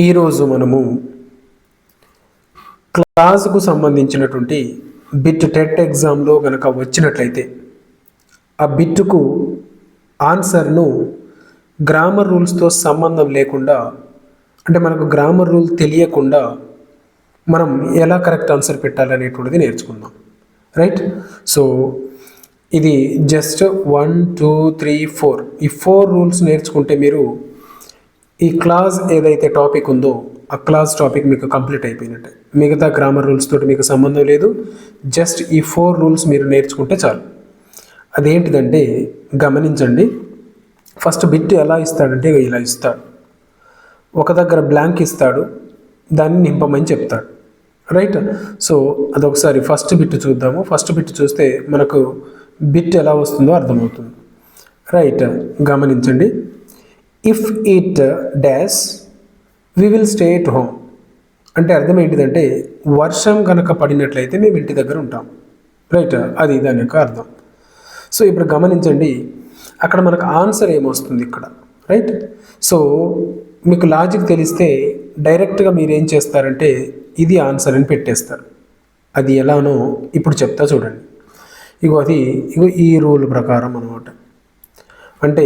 ఈరోజు మనము క్లాసుకు సంబంధించినటువంటి బిట్ టెట్ ఎగ్జామ్లో కనుక వచ్చినట్లయితే ఆ బిట్టుకు ఆన్సర్ను గ్రామర్ రూల్స్తో సంబంధం లేకుండా, అంటే మనకు గ్రామర్ రూల్ తెలియకుండా మనం ఎలా కరెక్ట్ ఆన్సర్ పెట్టాలనేటువంటిది నేర్చుకుందాం. రైట్? సో ఇది జస్ట్ 1 2 3 4 ఈ 4 రూల్స్ నేర్చుకుంటే మీరు ఈ క్లాస్ ఏదైతే టాపిక్ ఉందో ఆ క్లాస్ టాపిక్ మీకు కంప్లీట్ అయిపోయినట్టే. మిగతా గ్రామర్ రూల్స్ తోటి మీకు సంబంధం లేదు. జస్ట్ ఈ 4 రూల్స్ మీరు నేర్చుకుంటే చాలు. అదేంటిదంటే గమనించండి. ఫస్ట్ బిట్ ఎలా ఇస్తాడంటే ఇలా ఇస్తాడు. ఒక దగ్గర బ్లాంక్ ఇస్తాడు, దాన్ని నింపమని చెప్తాడు. రైట్? సో అదొకసారి ఫస్ట్ బిట్ చూద్దాము. ఫస్ట్ బిట్ చూస్తే మనకు బిట్ ఎలా వస్తుందో అర్థమవుతుంది. రైట్? గమనించండి. If it dash we will stay at home అంటే అర్థం ఏంటిదంటే వర్షం కనుక పడినట్లయితే మేము ఇంటి దగ్గర ఉంటాం. రైట్? అది దాని యొక్క అర్థం. సో ఇప్పుడు గమనించండి, అక్కడ మనకు ఆన్సర్ ఏమొస్తుంది ఇక్కడ. రైట్? సో మీకు లాజిక్ తెలిస్తే డైరెక్ట్గా మీరు ఏం చేస్తారంటే ఇది ఆన్సర్ అని పెట్టేస్తారు. అది ఎలానో ఇప్పుడు చెప్తా చూడండి. ఇగో ఈ రూల్ ప్రకారం అనమాట. అంటే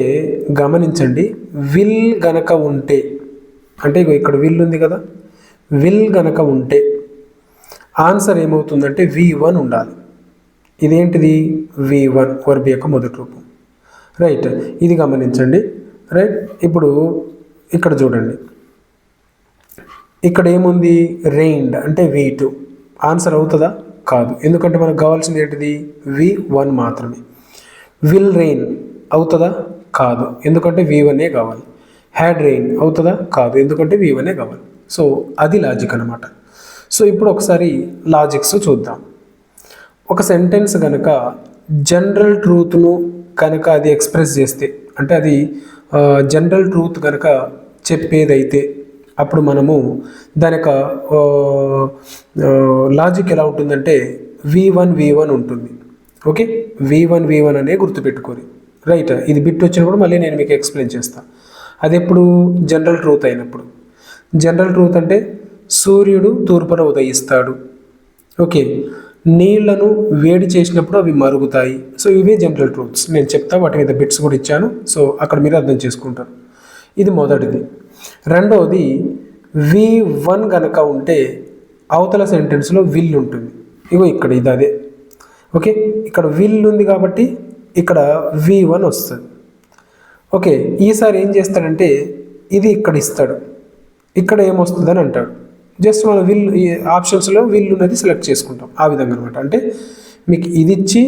గమనించండి, విల్ గనక ఉంటే, అంటే ఇక్కడ విల్ ఉంది కదా, విల్ గనక ఉంటే ఆన్సర్ ఏమవుతుందంటే V1 ఉండాలి. ఇదేంటిది? V1 వర్బ్ యొక్క మొదటి రూపం. రైట్? ఇది గమనించండి. రైట్? ఇప్పుడు ఇక్కడ చూడండి, ఇక్కడ ఏముంది? రెయిన్డ్ అంటే V2. ఆన్సర్ అవుతుందా? కాదు. ఎందుకంటే మనకు కావాల్సింది ఏంటిది? V1 మాత్రమే. విల్ రెయిన్ అవుతుందా? కాదు. ఎందుకంటే V1 కావాలి. హ్యాడ్ రెయిన్ అవుతుందా? కాదు. ఎందుకంటే V1 కావాలి. సో అది లాజిక్ అనమాట. సో ఇప్పుడు ఒకసారి లాజిక్స్ చూద్దాం. ఒక సెంటెన్స్ కనుక జనరల్ ట్రూత్ను కనుక అది ఎక్స్ప్రెస్ చేస్తే, అంటే అది జనరల్ ట్రూత్ కనుక చెప్పేదైతే అప్పుడు మనము దాని యొక్క లాజిక్ ఎలా ఉంటుందంటే V1 ఉంటుంది. ఓకే? V1 అనే గుర్తుపెట్టుకోరు. రైట్? ఇది బిట్ వచ్చినప్పుడు మళ్ళీ నేను మీకు ఎక్స్ప్లెయిన్ చేస్తాను. అది ఎప్పుడు? జనరల్ ట్రూత్ అయినప్పుడు. జనరల్ ట్రూత్ అంటే సూర్యుడు తూర్పున ఉదయిస్తాడు. ఓకే? నీళ్లను వేడి చేసినప్పుడు అవి మరుగుతాయి. సో ఇవే జనరల్ ట్రూత్స్. నేను చెప్తా, వాటి మీద బిట్స్ కూడా ఇచ్చాను. సో అక్కడ మీరు అర్థం చేసుకుంటారు. ఇది మొదటిది. రెండవది, V1 కనుక ఉంటే అవతల సెంటెన్స్లో విల్ ఉంటుంది. ఇక్కడ ఇది అదే. ఓకే? ఇక్కడ విల్ ఉంది కాబట్టి ఇక్కడ V1 వస్తుంది. ఓకే? ఈసారి ఏం చేస్తాడంటే ఇది ఇక్కడ ఇస్తాడు, ఇక్కడ ఏమొస్తుందని అంటాడు. జస్ట్ మనం విల్ ఈ ఆప్షన్స్లో విల్ ఉన్నది సెలెక్ట్ చేసుకుంటాం. ఆ విధంగా అనమాట. అంటే మీకు ఇది ఇచ్చి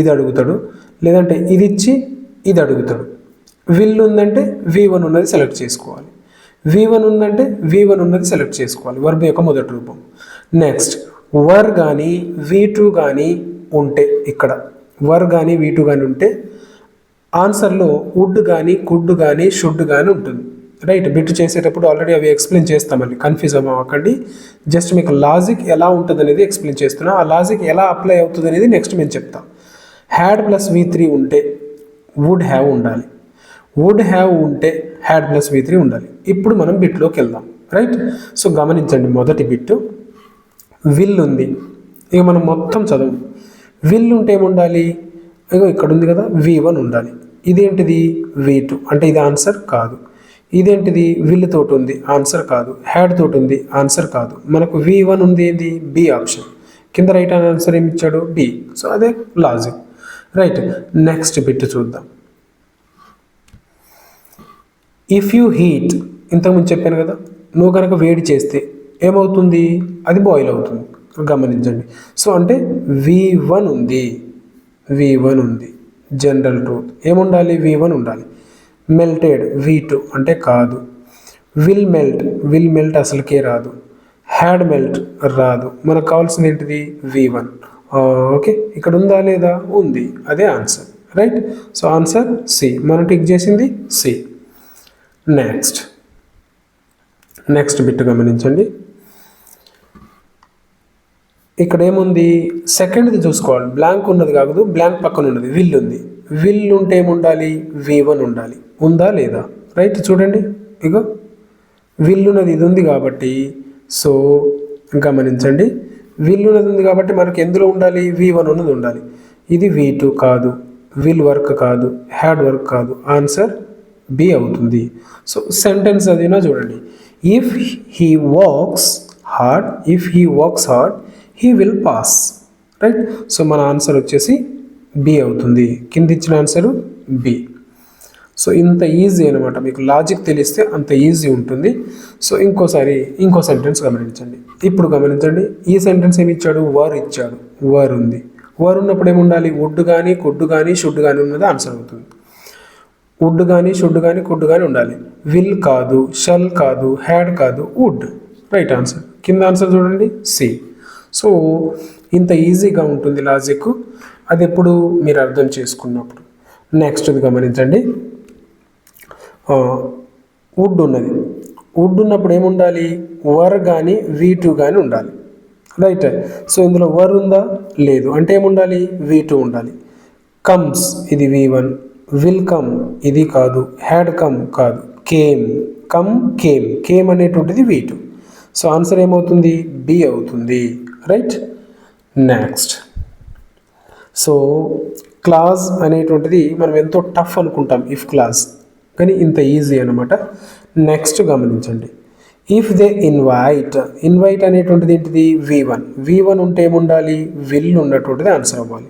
ఇది అడుగుతాడు, లేదంటే ఇది ఇచ్చి ఇది అడుగుతాడు. విల్ ఉందంటే V1 ఉన్నది సెలెక్ట్ చేసుకోవాలి. V1 ఉందంటే V1 ఉన్నది సెలెక్ట్ చేసుకోవాలి. వర్బ్ యొక్క మొదటి రూపం. నెక్స్ట్, వర్ కానీ V2 కానీ ఉంటే, ఇక్కడ వర్ కానీ V2 కానీ ఉంటే ఆన్సర్లో వుడ్ కానీ కుడ్ కానీ షుడ్ కానీ ఉంటుంది. రైట్? బిట్ చేసేటప్పుడు ఆల్రెడీ అవి ఎక్స్ప్లెయిన్ చేస్తామని కన్ఫ్యూజ్ అవ్వకండి. జస్ట్ మీకు లాజిక్ ఎలా ఉంటుంది అనేది ఎక్స్ప్లెయిన్ చేస్తున్నా. ఆ లాజిక్ ఎలా అప్లై అవుతుంది అనేది నెక్స్ట్ మేము చెప్తాం. హ్యాడ్ ప్లస్ V3 ఉంటే వుడ్ హ్యావ్ ఉండాలి. వుడ్ హ్యావ్ ఉంటే హ్యాడ్ ప్లస్ V3 ఉండాలి. ఇప్పుడు మనం బిట్లోకి వెళ్దాం. రైట్? సో గమనించండి, మొదటి బిట్ విల్ ఉంది. ఇక మనం మొత్తం చదువు. విల్ ఉంటే ఏముండాలి? ఇక్కడ ఉంది కదా, V1 ఉండాలి. ఇదేంటిది? V2 అంటే ఇది ఆన్సర్ కాదు. ఇదేంటిది? విల్ తోటి ఉంది, ఆన్సర్ కాదు. హ్యాడ్ తోటి ఉంది, ఆన్సర్ కాదు. మనకు V1 ఉంది, ఏంది? B option. కింద రైట్ ఆన్సర్ ఏమి ఇచ్చాడు? బి. సో అదే లాజిక్. రైట్? నెక్స్ట్ బిట్ చూద్దాం. ఇఫ్ యూ హీట్, ఇంతకుముందు చెప్పాను కదా, నువ్వు కనుక వేడి చేస్తే ఏమవుతుంది? అది బాయిల్ అవుతుంది. గమనించండి. సో అంటే V1 ఉంది. జనరల్ ట్రూత్ ఏముండాలి? V1 ఉండాలి. మెల్టెడ్ V2 అంటే కాదు. విల్ మెల్ట్ అసలుకే రాదు. హ్యాడ్ మెల్ట్ రాదు. మనకు కావాల్సింది ఏంటిది? V1. ఓకే? ఇక్కడ ఉందా లేదా? ఉంది. అదే answer. Right? So answer C. మనం టిక్ చేసింది సి. నెక్స్ట్ బిట్ గమనించండి. ఇక్కడ ఏముంది? సెకండ్ది చూసుకోవాలి. బ్లాంక్ ఉన్నది కాదు, బ్లాంక్ పక్కన ఉన్నది విల్ ఉంది. విల్ ఉంటే ఏముండాలి? V1 ఉండాలి. ఉందా లేదా? రైట్? చూడండి, ఇగో విల్ ఉన్నది ఇది ఉంది కాబట్టి సో గమనించండి, విల్ ఉన్నది ఉంది కాబట్టి మనకి ఎందులో ఉండాలి, V1 ఉన్నది ఉండాలి. ఇది V2 కాదు, విల్ వర్క్ కాదు, హ్యాడ్ వర్క్ కాదు, ఆన్సర్ బి అవుతుంది. సో సెంటెన్స్ చదివినా చూడండి, if he works hard, he will pass. Right. So మన ఆన్సర్ వచ్చేసి బి అవుతుంది. కింద ఇచ్చిన ఆన్సరు బి. సో ఇంత ఈజీ అనమాట, మీకు లాజిక్ తెలిస్తే అంత ఈజీ ఉంటుంది. సో ఇంకోసారి ఇంకో సెంటెన్స్ గమనించండి. ఇప్పుడు గమనించండి, ఈ సెంటెన్స్ ఏమి ఇచ్చాడు, వర్ ఇచ్చాడు. వర్ ఉంది. వర్ ఉన్నప్పుడు ఏముండాలి, వుడ్ కానీ కుడ్ కానీ షుడ్ కానీ ఉన్నది ఆన్సర్ అవుతుంది. వుడ్ కానీ షుడ్ కానీ కుడ్ కానీ ఉండాలి. విల్ కాదు, షల్ కాదు, హ్యాడ్ కాదు, వుడ్. Right answer. కింద ఆన్సర్ చూడండి, సి. సో ఇంత ఈజీగా ఉంటుంది లాజిక్, అది ఎప్పుడు మీరు అర్థం చేసుకున్నప్పుడు. నెక్స్ట్ గమనించండి, వుడ్ ఉన్నది. వుడ్ ఉన్నప్పుడు ఏముండాలి, వర్ కానీ V2 కానీ ఉండాలి. రైట్. సో ఇందులో వర్ ఉందా, లేదు, అంటే ఏముండాలి, V2 ఉండాలి. కమ్స్, ఇది V1. విల్ కమ్, ఇది కాదు. హ్యాడ్ కమ్ కాదు. కేమ్, కేమ్ అనేటువంటిది V2. సో ఆన్సర్ ఏమవుతుంది, బి అవుతుంది. రైట్. నెక్స్ట్, సో క్లాజ్ అనేటువంటిది మనం ఎంతో టఫ్ అనుకుంటాం, ఇఫ్ క్లాజ్, కానీ ఇంత ఈజీ అనమాట. నెక్స్ట్ గమనించండి, ఇఫ్ దే ఇన్వైట్ అనేటువంటిది ఏంటిది, V1 ఉంటే ఏముండాలి, విల్ ఉన్నటువంటిది ఆన్సర్ అవ్వాలి.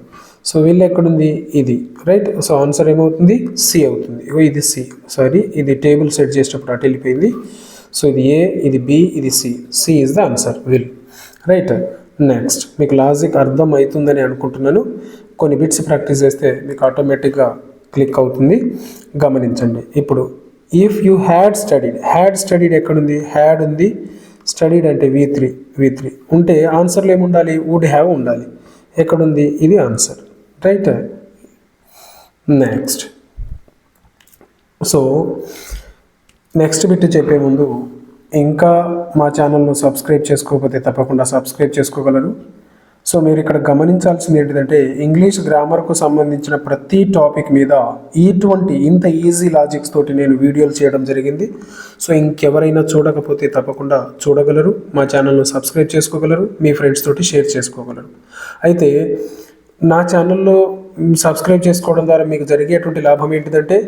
సో విల్ ఎక్కడుంది, ఇది. రైట్. సో ఆన్సర్ ఏమవుతుంది, సి అవుతుంది. ఇది సి, సారీ, ఇది టేబుల్ సెట్ చేసేటప్పుడు అటు వెళ్ళిపోయింది. సో ఇది ఏ, ఇది బి, ఇది C. C is the answer, will. Right. Next, మీకు లాజిక్ అర్థం అవుతుందని అనుకుంటున్నాను. కొన్ని బిట్స్ ప్రాక్టీస్ చేస్తే మీకు ఆటోమేటిక్గా క్లిక్ అవుతుంది. గమనించండి. ఇప్పుడు ఇఫ్ యూ హ్యాడ్ స్టడీడ్ ఎక్కడుంది, హ్యాడ్ ఉంది. స్టడీడ్ అంటే V3 ఉంటే ఆన్సర్లో ఏముండాలి, వుడ్ హ్యావ్ ఉండాలి. ఎక్కడుంది, ఇది answer. Right. Next, so next bit చెప్పే ముందు ఇంకా మా ఛానల్ను సబ్స్క్రైబ్ చేసుకోకపోతే తప్పకుండా సబ్స్క్రైబ్ చేసుకోగలరు. సో మీరు ఇక్కడ గమనించాల్సింది ఏంటిదంటే, ఇంగ్లీష్ గ్రామర్కు సంబంధించిన ప్రతి టాపిక్ మీద ఇంత ఈజీ లాజిక్స్ తోటి నేను వీడియోలు చేయడం జరిగింది. సో ఇంకెవరైనా చూడకపోతే తప్పకుండా చూడగలరు, మా ఛానల్ను సబ్స్క్రైబ్ చేసుకోగలరు, మీ ఫ్రెండ్స్ తోటి షేర్ చేసుకోగలరు. అయితే నా ఛానల్లో సబ్స్క్రైబ్ చేసుకోవడం ద్వారా మీకు జరిగేటువంటి లాభం ఏంటిదంటే,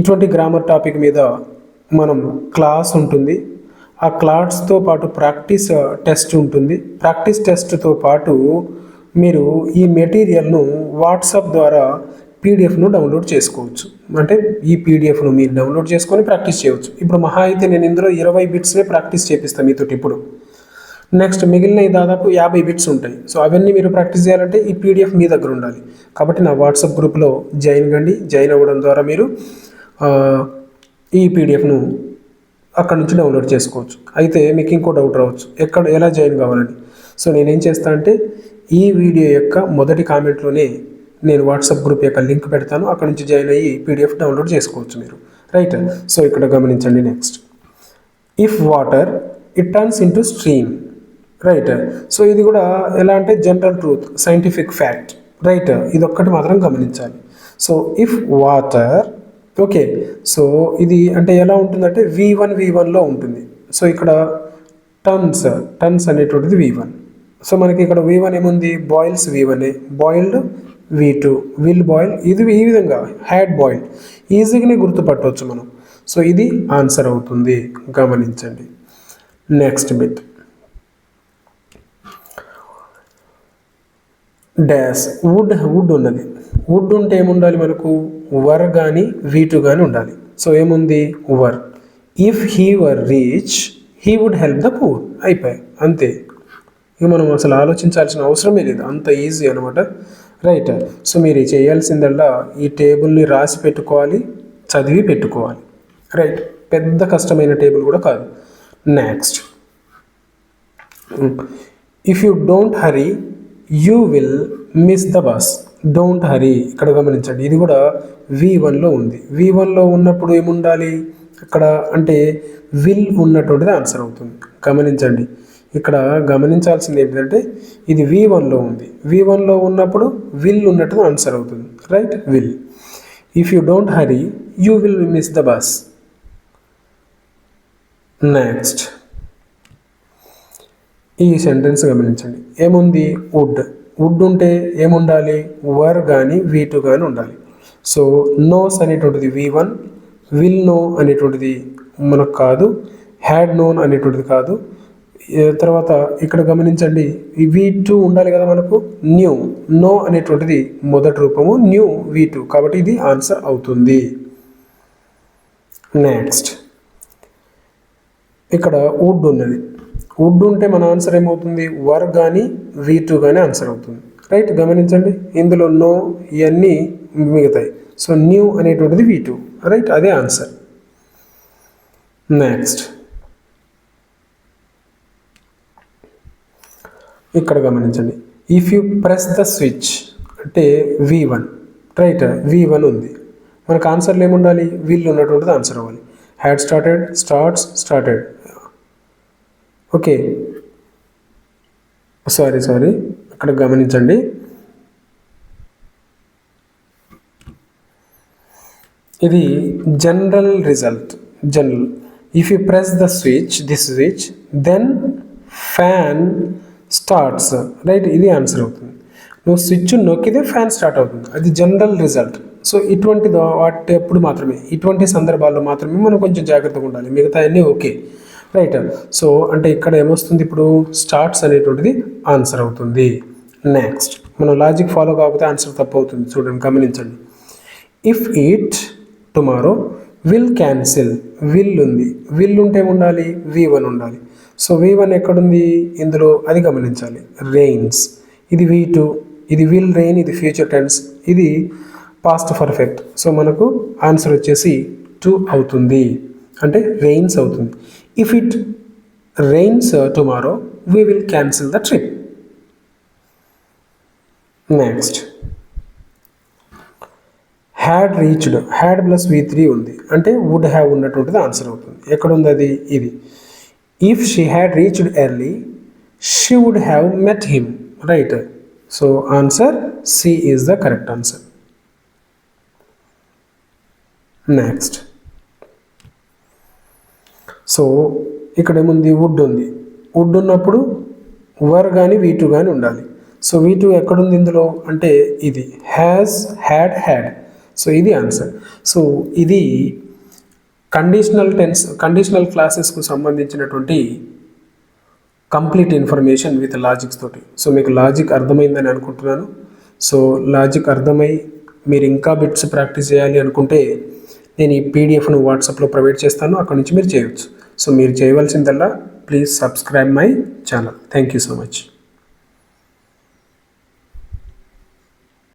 ఇటువంటి గ్రామర్ టాపిక్ మీద మనం క్లాస్ ఉంటుంది, ఆ క్లాస్తో పాటు ప్రాక్టీస్ టెస్ట్ ఉంటుంది. ప్రాక్టీస్ టెస్ట్తో పాటు మీరు ఈ మెటీరియల్ను వాట్సాప్ ద్వారా పీడిఎఫ్ను డౌన్లోడ్ చేసుకోవచ్చు. అంటే ఈ పీడిఎఫ్ను మీరు డౌన్లోడ్ చేసుకొని ప్రాక్టీస్ చేయవచ్చు. ఇప్పుడు మహా అయితే నేను ఇందులో 20 బిట్స్నే ప్రాక్టీస్ చేపిస్తాను మీతో. ఇప్పుడు నెక్స్ట్ మిగిలిన దాదాపు 50 బిట్స్ ఉంటాయి. సో అవన్నీ మీరు ప్రాక్టీస్ చేయాలంటే ఈ పీడిఎఫ్ మీ దగ్గర ఉండాలి. కాబట్టి నా వాట్సాప్ గ్రూప్లో జాయిన్ కండి. జాయిన్ అవ్వడం ద్వారా మీరు ఈ పీడిఎఫ్ను అక్కడ నుంచి డౌన్లోడ్ చేసుకోవచ్చు. అయితే మీకు ఇంకో డౌట్ రావచ్చు, ఎలా జాయిన్ కావాలని. సో నేనేం చేస్తా అంటే, ఈ వీడియో యొక్క మొదటి కామెంట్లోనే నేను వాట్సాప్ గ్రూప్ యొక్క లింక్ పెడతాను, అక్కడ నుంచి జాయిన్ అయ్యి పీడిఎఫ్ డౌన్లోడ్ చేసుకోవచ్చు మీరు. రైట్. సో ఇక్కడ గమనించండి. Next, if water it turns into stream. Right. So ఇది కూడా ఎలా అంటే general truth, scientific fact. Right. ఇది ఒక్కటి మాత్రం గమనించాలి. So if water, okay, so ఇది అంటే ఎలా ఉంటుందంటే V1లో ఉంటుంది. సో ఇక్కడ టన్స్ అనేటువంటిది V1. సో మనకి ఇక్కడ V1 ఏముంది, boils V1, boiled V2, will boil, ఇది ఈ విధంగా హ్యాడ్ బాయిల్డ్ ఈజీగానే గుర్తుపట్టవచ్చు మనం. సో ఇది ఆన్సర్ అవుతుంది. గమనించండి. నెక్స్ట్ బిట్, డాష్, వుడ్ ఉన్నది. వుడ్ ఉంటే ఏముండాలి మనకు, వర్ కానీ V2 కానీ ఉండాలి. సో ఏముంది, were. If he were rich he would help the poor. అయిపోయాయి, అంతే. ఇక మనం అసలు ఆలోచించాల్సిన అవసరమే లేదు, అంత ఈజీ అనమాట. రైట్. సో మీరు చేయాల్సిందల్లా ఈ టేబుల్ని రాసి పెట్టుకోవాలి, చదివి పెట్టుకోవాలి. రైట్. పెద్ద కష్టమైన టేబుల్ కూడా కాదు. Next, if you don't hurry you will miss the bus. Don't hurry ఇక్కడ గమనించండి, ఇది కూడా V1లో ఉంది. V1లో ఉన్నప్పుడు ఏముండాలి ఇక్కడ అంటే విల్ ఉన్నటువంటిది ఆన్సర్ అవుతుంది. గమనించండి, ఇక్కడ గమనించాల్సింది ఏంటంటే ఇది V1లో ఉంది. V1లో ఉన్నప్పుడు విల్ ఉన్నట్టు ఆన్సర్ అవుతుంది. Right. Will. If you don't hurry you will miss the bus. Next ఈ సెంటెన్స్ గమనించండి. ఏముంది? వుడ్ ఉంటే ఏముండాలి? వర్ కానీ V2 కానీ ఉండాలి. సో నోస్ అనేటువంటిది V1, విల్ నో అనేటువంటిది మనకు కాదు, హ్యాడ్ నోన్ అనేటువంటిది కాదు. తర్వాత ఇక్కడ గమనించండి, ఈ V2 ఉండాలి కదా మనకు. న్యూ, నో అనేటువంటిది మొదటి రూపము, న్యూ V2, కాబట్టి ఇది ఆన్సర్ అవుతుంది. నెక్స్ట్ ఇక్కడ వుడ్ ఉన్నది. వుడ్ ఉంటే మన ఆన్సర్ ఏమవుతుంది? వర్ కానీ V2 కానీ ఆన్సర్ అవుతుంది. రైట్, గమనించండి, ఇందులో నో ఇవన్నీ మిగతాయి. సో న్యూ అనేటువంటిది V2, రైట్, అదే ఆన్సర్. నెక్స్ట్ ఇక్కడ గమనించండి, if you press the switch అంటే V1, రైట్, V1 ఉంది. మనకు ఆన్సర్లు ఏముండాలి? విల్ ఉన్నటువంటిది ఆన్సర్ అవ్వాలి. Had started, starts, started. Okay, sorry ఇక్కడ గమనించండి, ఇది general result. General, if you press the switch, this switch, then fan starts, right, ఇది ఆన్సర్ అవుతుంది. నువ్వు స్విచ్ నొక్కితే ఫ్యాన్ స్టార్ట్ అవుతుంది, అది జనరల్ రిజల్ట్. సో ఇటువంటి వాటి ఎప్పుడు మాత్రమే, ఇటువంటి సందర్భాల్లో మాత్రమే మనం కొంచెం జాగ్రత్తగా ఉండాలి, మిగతా అన్నీ ఓకే, రైట్. సో అంటే ఇక్కడ ఏమొస్తుంది? ఇప్పుడు స్టార్ట్స్ అనేటువంటిది ఆన్సర్ అవుతుంది. నెక్స్ట్ మనం లాజిక్ ఫాలో కాకపోతే ఆన్సర్ తప్పు అవుతుంది. చూడండి, గమనించండి, if it tomorrow will cancel, will ఉంది, విల్ ఉంటే ఉండాలి V1 ఉండాలి. సో V1 ఎక్కడుంది ఇందులో? అది గమనించాలి. రెయిన్స్, ఇది V2, ఇది విల్ రెయిన్, ఇది ఫ్యూచర్ టెన్స్, ఇది పాస్ట్ పర్ఫెక్ట్. సో మనకు ఆన్సర్ వచ్చేసి 2 అవుతుంది, అంటే రెయిన్స్ అవుతుంది. If it rains tomorrow we will cancel the trip. Next had reached, had plus V3 ఉంది, అంటే వుడ్ హ్యావ్ ఉన్నటువంటిది ఆన్సర్ అవుతుంది. ఎక్కడుంది అది? ఇది. If she had reached early she would have met him, right. So answer C is the correct answer. Next so ఇక్కడ ఏముంది? Would ఉంది. వుడ్ ఉన్నప్పుడు వర్ కానీ V2 కానీ ఉండాలి. సో V2 ఎక్కడుంది ఇందులో అంటే ఇది హ్యాస్, హ్యాడ్, హ్యాడ్. సో ఇది ఆన్సర్. సో ఇది కండిషనల్ క్లాసెస్కు సంబంధించినటువంటి కంప్లీట్ ఇన్ఫర్మేషన్ విత్ లాజిక్స్ తోటి. సో మీకు లాజిక్ అర్థమైందని అనుకుంటున్నాను. సో లాజిక్ అర్థమై మీరు ఇంకా బిట్స్ ప్రాక్టీస్ చేయాలి అనుకుంటే నేను ఈ పీడిఎఫ్ను వాట్సాప్లో ప్రొవైడ్ చేస్తాను, అక్కడ నుంచి మీరు చేయవచ్చు. సో మీరు చేయవలసిందల్లా please subscribe my channel. Thank you so much.